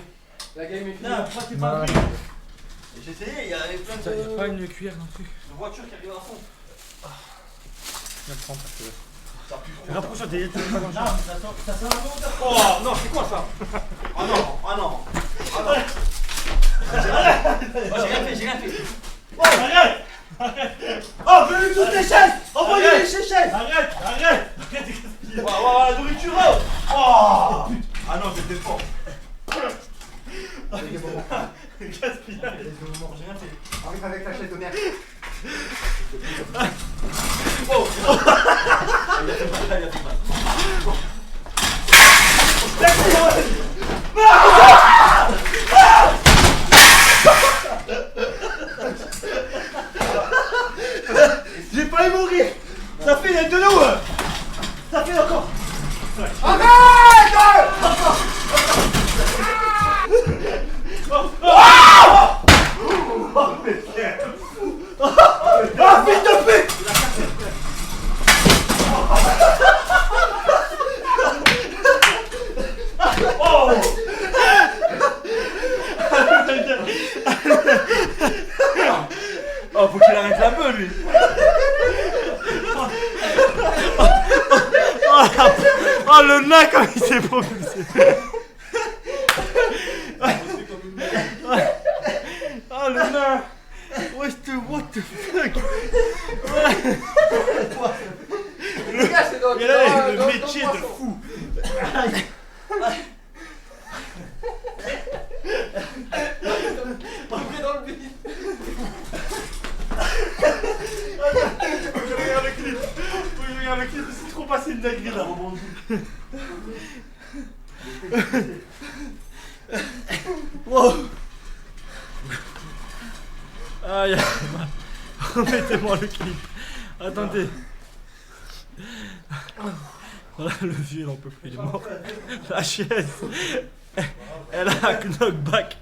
La game est finie.
Non, pourquoi t'es pas venu? J'ai essayé, il y avait plein
Putain, y'a pas
de
une cuillère non plus.
voitures qui arrivent à fond.
Viens prendre parce que.
Ça pue trop.
Rapproche-toi des
Non, mais ça sent la longueur. Oh non, c'est quoi ça? Ah non. J'ai rien fait. Oh, arrête. Oh, venez toutes les chaises. Envoyez les chaises.
Arrête de gaspiller.
La nourriture. Oh putain. Ah non, j'étais fort.
Gaspillage.
J'ai rien fait.
Arrive avec la chaise de merde.
Oh. Il a fait mal. Non. fait de nous. Ça fait encore. Ah, fils de pute! Oh, faut qu'il arrête la beuh, lui!
Oh, le nain, comme il s'est propulsé! Oh, le nain! What the fuck?
Le métier de fou!
Dans le vide.
Faut que je regarde le clip! Faut que je regarde le clip, c'est trop passé une dinguerie là!
Wow.
Aïe, remettez-moi le clip. Attendez. Voilà, le vieux, il en peut plus, il est mort. La chaise, elle a un knockback.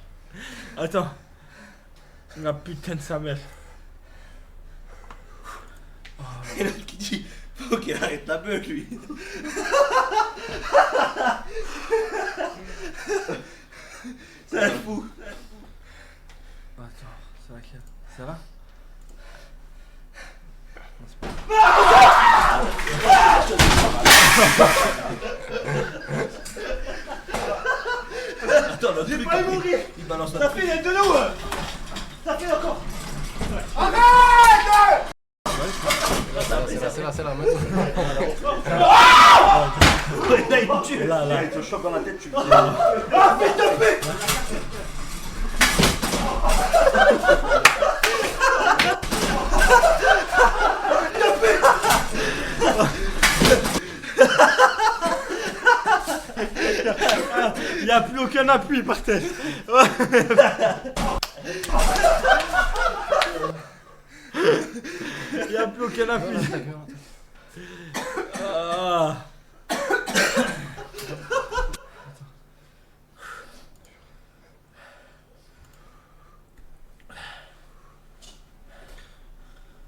Attends. La putain de sa mère.
Et l'autre qui dit, faut qu'il arrête la beuh, lui. C'est fou.
Attends, c'est laquelle? Ça va?
Attends, notre truc,
pas mourir.
il balance
Ça
notre
fait de nous. Ça fait encore.
C'est là, maintenant.
Là, il me tue.
Là.
Il te chope dans la tête, tu le dis.
Ah, fils de pute.
Il n'y a plus aucun appui par terre. Il n'y a plus aucun appui. Ah.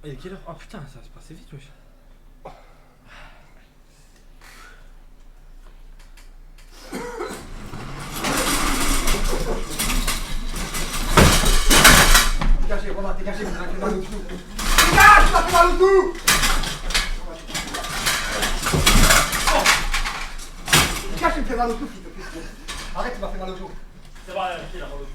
Il est quelle heure? Oh putain, ça va se passer vite, wesh.
Dégagez, Romain, dégagez, vous avez mal au tout. Dégage, ça fait mal au tout. Dégage, il me fait mal au tout, fils de pute. Arrête, tu m'as fait mal au tout.
C'est vrai, il a mal au tout.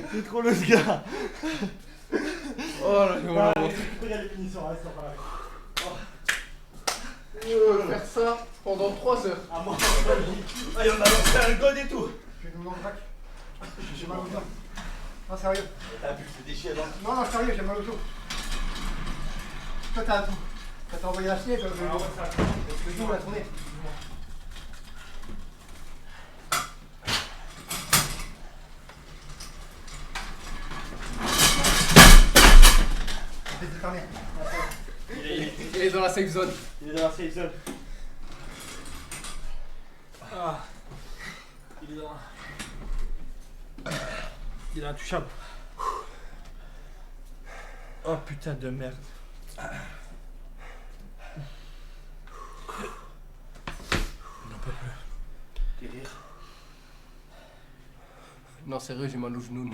C'est trop le gars.
Oh là, je
Ouais, récupérer les munitions, reste pas là.
faire ça pendant 3 heures.
Ah, moi, ah, il en a lancé un god et tout.
Je vais nous l'embraque. J'ai mal au dos. Non, sérieux.
T'as vu, c'est des chiens dans le.
Non, sérieux, j'ai mal au dos. Toi, t'as un tout. Quand t'as envoyé la chier, le dos, l'a tourné.
Il est dans la safe zone.
Il est dans la safe zone. Ah. Il est dans la... Il est intouchable. Oh putain de merde. On n'en peut plus.
Guérir.
Non, sérieux, j'ai mal au genou.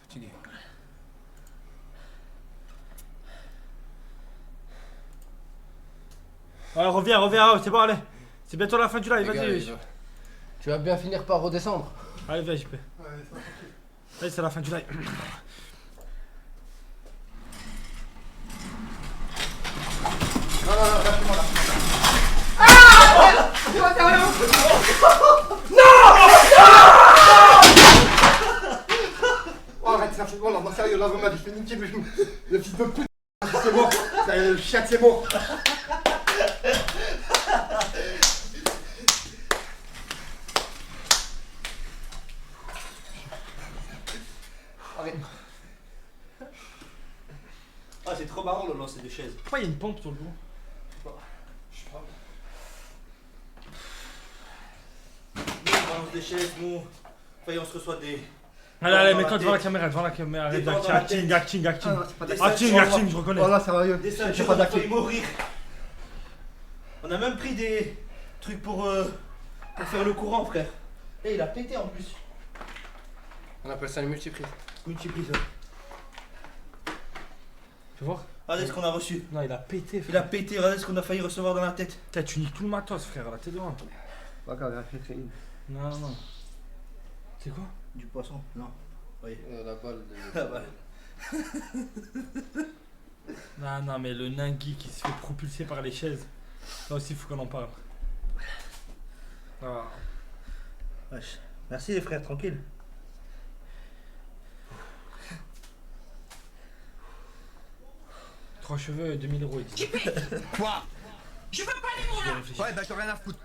Fatigué.
Ouais, reviens, c'est bon, allez. C'est bientôt la fin du live,
Les gars,
vas-y.
tu vas bien finir par redescendre.
Allez, viens, JP.
Ouais, c'est pas tranquille.
Allez, c'est la fin du live.
Non, lâchez-moi là. Oh, arrête, ça fait. Oh là, non, sérieux, là, vraiment, je fais niquer le fils de pute. C'est mort. Le chien, c'est mort. Arrête.
Ah, c'est trop marrant le lancer des chaises.
Pourquoi il y a une pompe sur le dos?
Je sais pas.
Nous, on balance des chaises, nous. Enfin, on se reçoit des.
Allez, mets-toi devant la caméra, arrête,
Des
acting,
dans la
acting.
Ah, non, c'est pas
Des
d'accord.
Acting, je reconnais.
Oh là, sérieux.
Des
J'ai
ceintures,
pas
on a failli
d'acting.
mourir. On a même pris des trucs pour faire le courant, frère. Et il a pété en plus.
On appelle ça une multiprise.
Multiprise.
Fais voir.
Regardez ce qu'on a reçu.
Non, il a pété,
Il
frère.
a pété, regardez ce qu'on a failli recevoir dans la tête.
Putain, tu niques tout le matos, frère, là, t'es devant.
Pas grave, réfléchis.
Non. C'est quoi?
Du poisson. Non. Oui.
La balle de.
Ah bah.
Non, mais le Nangui qui se fait propulser par les chaises. Ça aussi, il faut qu'on en parle. Ah.
Wesh. Merci les frères, tranquille.
Trois cheveux, 2000 euros, il dit.
Quoi? Je veux pas les mourir.
Ouais, bah, t'as rien à foutre.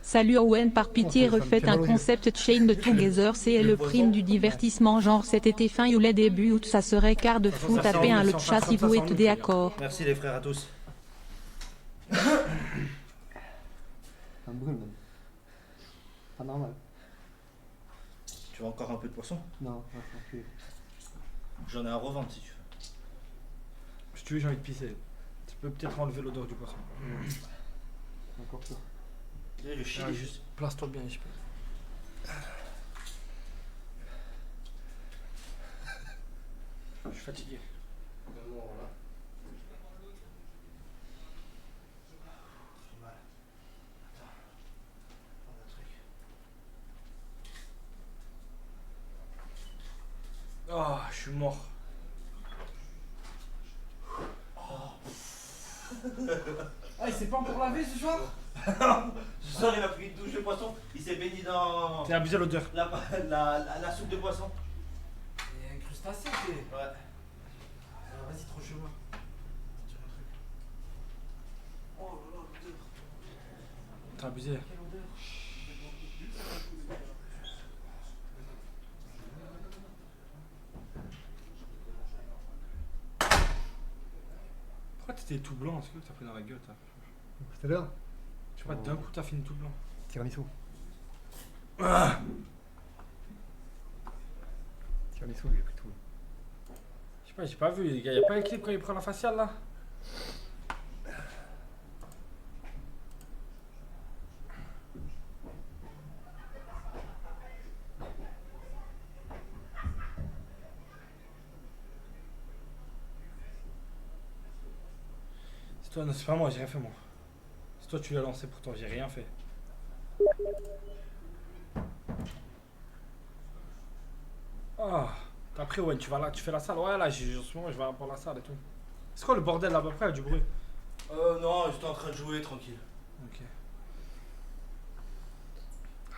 Salut Owen, par pitié refaites un concept chain de Together, c'est le prime du divertissement genre cet été fin ou les débuts août ça serait quart de fou, tapez un le chat si vous êtes d'accord.
Merci les frères à tous.
Ça me brûle, même. Pas normal.
Tu veux encore un peu de poisson?
Non, tranquille.
J'en ai à revendre si tu veux.
Si tu veux, j'ai envie de pisser. Tu peux peut-être enlever l'odeur du poisson.
Encore pire.
Le chili
Ah,
juste.
Place-toi bien, je peux. Je suis fatigué. Ah, je suis mort. Ah, il s'est pas encore lavé ce soir?
Ce soir il a pris une douche de poisson. Il s'est baigné dans
T'es abusé l'odeur.
la soupe de poisson.
Il y a un crustacé, t'es.
Ouais.
Vas-y, trop chemin. Oh là là, l'odeur. T'es abusé. Quelle odeur? Pourquoi t'étais tout blanc? Est-ce que t'as pris dans la gueule?
Tout à l'heure.
Je sais pas, d'un coup t'as fini tout blanc.
Tiramisu.
Ah,
Tiramisu, j'ai pris tout.
je sais pas, j'ai pas vu les gars. Y'a pas un clip quand il prend la faciale là? C'est toi, non, c'est pas moi, j'ai rien fait moi. C'est toi, tu l'as lancé pourtant, j'ai rien fait. Ah, t'as pris, ouais, tu vas là, tu fais la salle. Ouais, là, en ce moment, je vais pour la salle et tout. C'est quoi le bordel là-bas après, il y a du bruit?
Non, j'étais en train de jouer tranquille.
Ok.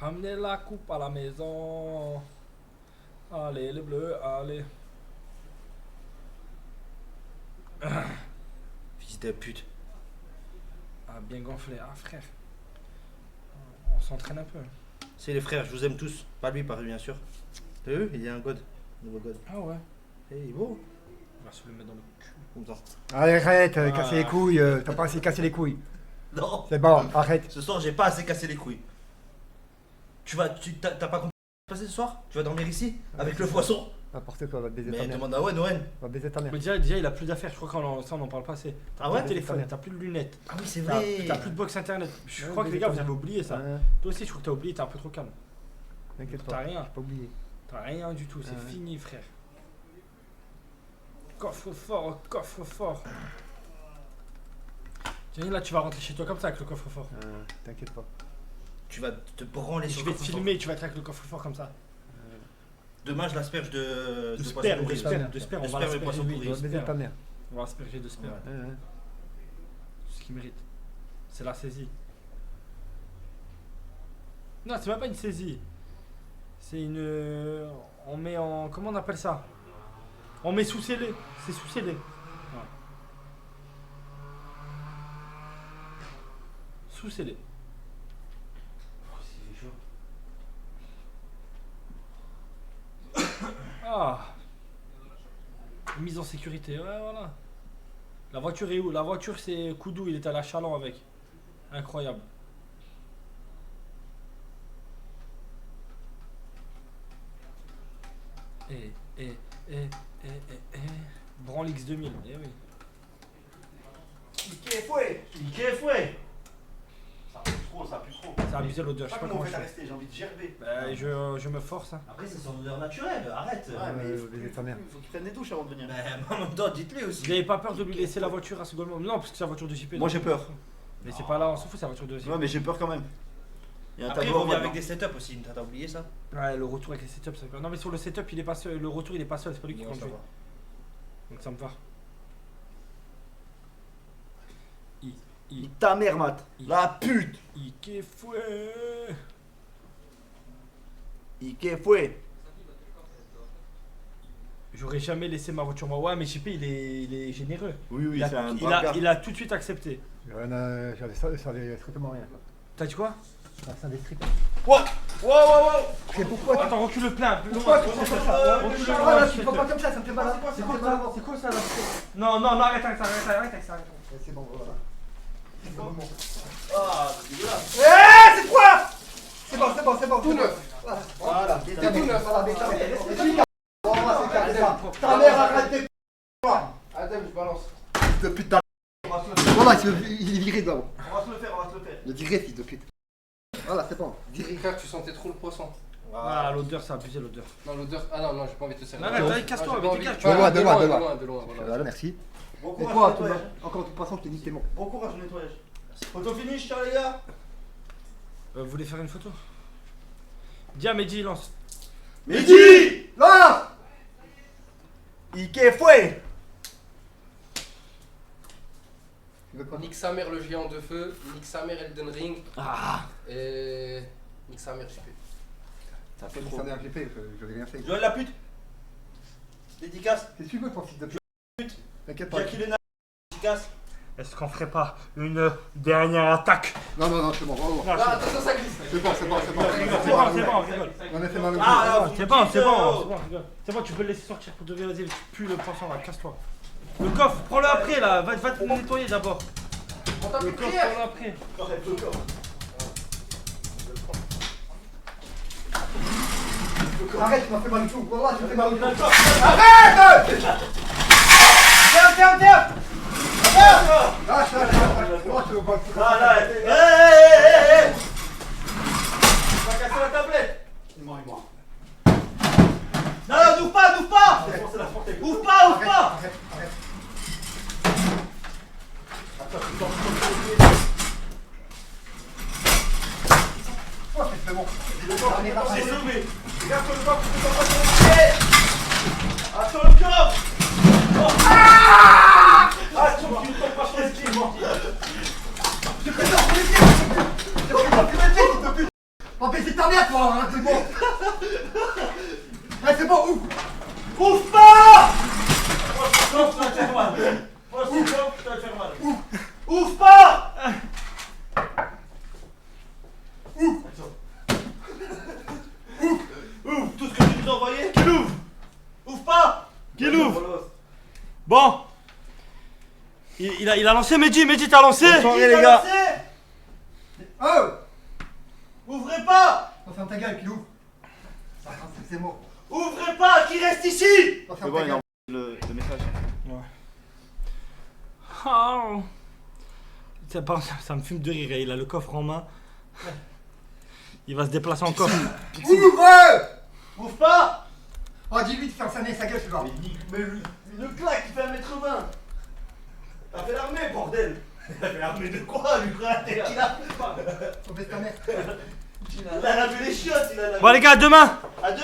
Ramenez la coupe à la maison. Allez, les bleus, allez.
Fils de pute.
Ah, bien gonflé. Ah, frère. On s'entraîne un peu.
C'est les frères, je vous aime tous. Pas lui, bien sûr. T'as vu? Il y a un god. Nouveau god.
Ah ouais.
Et il est beau.
On va se le mettre dans le cul.
Comme ça.
Allez, arrête,
Ah.
casser les couilles. T'as pas assez cassé les couilles.
Non.
C'est bon, arrête.
Ce soir, j'ai pas assez cassé les couilles. T'as pas compris ce qui s'est passé ce soir? Tu vas dormir ici? Avec le poisson?
N'importe quoi, va te baiser ta
Mais
mère.
demande à Owen.
Va baiser ta mère.
Mais déjà, il a plus d'affaires. Je crois ça, on en parle pas assez. T'as
Ah
plus
ouais?
de téléphone, t'as plus de lunettes.
Ah oui, c'est
T'as
vrai.
plus de box internet. Je
Ouais,
crois que les
baiser
gars,
ta
vous avez
mère.
oublié ça.
Ouais,
Toi aussi, je crois que t'as oublié, t'es un peu trop calme.
t'inquiète
T'as
pas.
rien.
J'ai pas oublié.
T'as rien du tout, c'est
Ouais.
fini, frère. Coffre fort, coffre fort. Tiens, là, tu vas rentrer chez toi comme ça avec le coffre fort.
T'inquiète pas.
Tu vas te branler sur
Je
le
vais te
coffre-fort.
filmer, tu vas être avec le coffre-fort comme ça.
Demain, je l'asperge de poisson
sperme,
pourri.
de sperme, on va
De sperme et
l'asperger,
poisson
oui,
pourri.
de
Baiser
sperme.
ta mère.
On va asperger de sperme.
Ouais.
Ce qu'il mérite. C'est la saisie. Non, c'est même pas une saisie. C'est une. On met en. Comment on appelle ça? On met sous scellé. C'est sous scellé. Ouais. Sous scellé. Ah. Mise en sécurité. Ouais, voilà. La voiture est où? La voiture, c'est Koudou. Il est à la Chalon avec. Incroyable. Branle X2000, eh oui.
Ikea fouet. Ça pue trop, ça pue trop.
Ça a abusé l'odeur, je sais pas comment je fais.
rester, j'ai envie de gerber.
Bah, je me force. Hein.
Après, c'est son odeur naturelle, arrête.
Ouais, mais
baiser ta mère.
faut qu'il prenne des douches avant de venir.
Bah, en même temps, dites-lui aussi.
Vous avez pas peur de lui laisser la voiture à ce golemont? Non, parce que c'est la voiture de JP.
Moi j'ai peur.
Mais c'est pas là, on s'en fout, c'est la voiture de JP.
Ouais, mais j'ai peur quand même. Il y a un
Après, il
tableau
revient
en
avec
bas.
des setups aussi, t'as oublié ça?
Ouais, le retour avec les setups, c'est pas. Non, mais sur le setup, il est pas seul. Le retour, il est pas seul, c'est pas lui qui
Ouais, ça
conduit.
va.
Donc ça me va.
Nique ta mère, Matt. La pute.
Ike fouet.
Ikea fouet.
J'aurais jamais laissé ma voiture moi. Ouais, mais JP, il est généreux.
Oui, oui,
il,
c'est
a,
un
il,
brave
a,
gars.
il a tout de suite accepté.
J'avais ça avait strictement rien.
T'as dit quoi?
Ça des strict.
Wow.
Mais pourquoi
Attends, recule le plein.
Pourquoi tu fais ça?
Recule le
Ah, là,
plein.
tu fais pas comme ça, ça me fait mal.
C'est quoi ça? C'est quoi ça là? Non, non, non, arrête avec ça.
C'est bon, voilà.
Ah, c'est dégueulasse.
Eh, c'est quoi? C'est bon.
Tout neuf.
Voilà.
C'est tout neuf, voilà, mais ta mère. Voilà, c'est carré ça. Ta mère, arrête tes
Adam, je balance.
de pute. Voilà, il est viré d'abord.
On va se le faire.
Le viré, fils de pute. Voilà, c'est bon. Viré.
Frère, tu sentais trop le poisson.
Ah, l'odeur, ça a abusé l'odeur.
Non, l'odeur. Ah non, j'ai pas envie de te servir.
Non, mais casse-toi,
j'ai pas
mais
envie.
dégage,
tu vois, de loin,
de loin. Voilà.
Voilà, merci.
Bon
Et
courage
toi,
au nettoyage.
encore tout poisson, je t'ai dit t'es bon.
Bon courage au nettoyage. Photo finish, ciao les gars.
Vous voulez faire une photo? Dis à Mehdi, lance.
Mehdi.
Là!
Ikea fouet.
Nique sa mère le géant de feu, nique sa mère Elden Ring, et nique sa mère JP.
Ça fait
Ça
trop.
m'a inquiété, j'avais rien fait.
Joël la pute. Dédicace.
Qu'est-ce que tu veux, ton fils de pute? T'inquiète pas.
Jackie Lena. Dédicace.
Est-ce qu'on ferait pas une dernière attaque?
Non, c'est bon, bravo.
Ah, attention, ça glisse.
C'est bon.
C'est bon, on rigole.
On a fait mal au
Ah,
cul.
C'est bon, rigole. C'est bon, tu peux le laisser sortir pour de vrai, vas-y, tu pues le poisson là, casse-toi. Le coffre, prends-le après là, va te nettoyer d'abord.
On t'a
Le
plus
coffre,
prière.
prends-le après.
Arrête, tu m'as fait mal au cul. Voilà, tu me fais mal au cul.
Tiens.
Lâche. Comment tu veux pas le foutre?
Ah là, hé. Tu vas casser la tablette.
Moi.
Non, n'ouvre pas. Ouvre pas.
Arrête. Oh, c'est bon.
J'ai sauvé. Regarde sur le coffre, tu peux pas tomber. Attends le coffre. Ah, tu ne tombes pas sur les pieds, moi.
Je fais ça pour les pieds, je fais ça pour les pieds, s'il te plaît. Oh, mais c'est ta mère, toi, hein, c'est bon. Ouais, c'est bon, ouvre.
Ouvre pas. Moi, je vais te faire mal. Ouvre pas. Ouvre tout ce que tu nous as envoyé. Qu'il ouvre. Ouvre pas.
Qu'il ouvre. Bon. Il a lancé Mehdi, t'as lancé.
Bonne soirée, les gars.
Oh.
Ouvrez pas.
On ferme ta gueule, qu'il ouvre. C'est bon.
Ouvrez pas. Qui reste ici.
On ferme ta gueule.
Le message.
Oh. Ça me fume de rire, il a le coffre en main. Il va se déplacer en coffre.
Ouvre.
Ouvre pas.
Oh, dis-lui de faire sa gueule, tu vois.
Mais le claque, il fait 1m20. T'as fait l'armée, bordel.
Mais armé de quoi, lui, frère? T'es qui là?
Faut baisser ta mère.
Il a lavé les chiottes, il a lavé.
Bon les gars, à demain.
À deux.